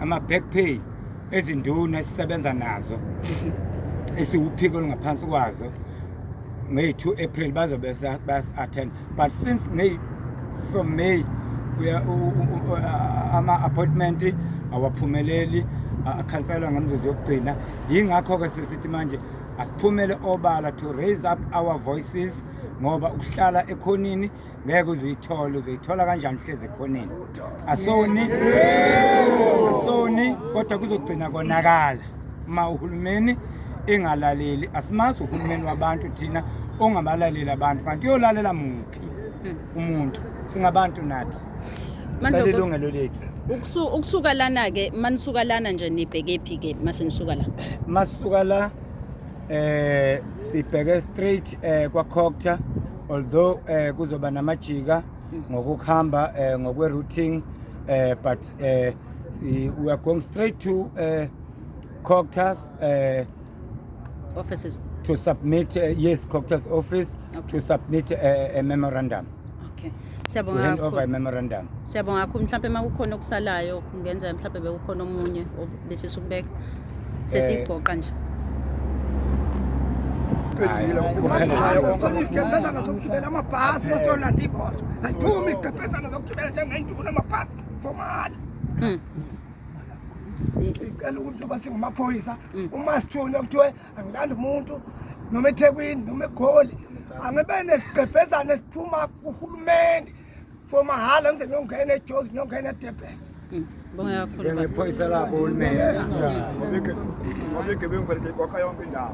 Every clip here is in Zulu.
ama-back pay EziNduna esisebenza nazo esiwuphiko olungaphansi kwazo nge-2 April bazobe bas-attend, but since from May ama-appointment awaphumeleli akhanselwa ngemzuzu yokugcina. Yingakho-ke sisithi manje asiphumele obala to raise up our voices, ngoba ukuhlala ekhonini ngeke uzoyithola kanjani hleze ekhonini. Asoni kodwa kuzogcina konakala uma uhulumeni engalaleli. Asimazi uhulumeni wabantu thina ongabalaleli abantu, kanti uyolalela muphi umuntu? Singabantu nathi sicela ilungelo lethu. Ukusuka lana ke manisuka lana nje nibheke phi ke masenisuka la? Masuka la sibheke straight kwa-Cocta, although kuzoba namajika ngokuhamba ngokwe-routing, but we are going straight to Cocta's offices to submit Cocta's office, okay, to submit a memorandum. Okay. To hand over a memorandum. Siyabonga kakhulu. Mhlawumbe makukhona okusalayo kungenza mhlawumbe bekukhona omunye obefisa ukubeka sesigoqa nje. Igqebhezana zokugibela amabhasi masiyolanda ibhozo ayiphumi igqebhezana zokugibela njengeNduna amabhasi formal. Sicela ukuthi noba singumaphoyisa uma sithuna kuthiwe angilanda umuntu noma eThekwini noma eGoli, angibe nesigqebhezana esiphuma kuhulumeni for mahhala, ngize ngiyongena eJozi ngiyongena eDurban. Bonga kakhulu. Ngephoyisa lakho uhulumeni.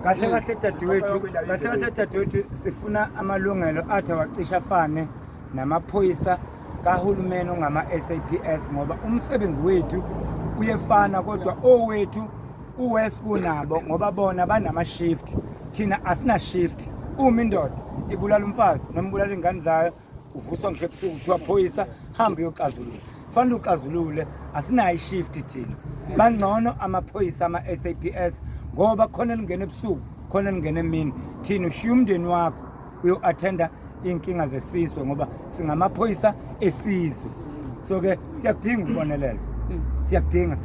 Kahle dadewethu sifuna amalungelo athi awacisha afane namaphoyisa kahulumeni ongama-SAPS, ngoba umsebenzi wethu uyefana kodwa owethu uwes kunabo, ngoba bona banama-shift, thina asina-shift. Uma indoda ibulala umfazi noma ibulala ingane zayo uvuswa ngisho ebusuku kuthiwa phoyisa hamba uyoxazulula. Fanele uxazulule, asinayo i-shift thina. Bangcono amaphoyisa ama-SAPS ngoba khona elingena ebusuku khona elingena emini, thina ushiya umndeni wakho uyo-athenda iy'nkinga zesizwe ngoba singamaphoyisa esizwe. So-ke siyakudinga ukubonelelwa, siyakudinga.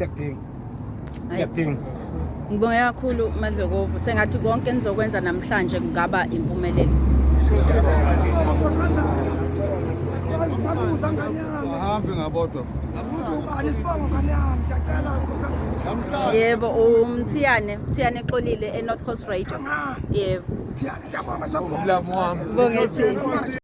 Ngibonga kakhulu Madlokovu. Sengathi konke nizokwenza namhlanje kungaba impumelelo. Ahambe ngabodwa. Yebo, Mthiyane exolile eNorth Coast Radio. Yebo. Ngumlamu wami. Bongethi.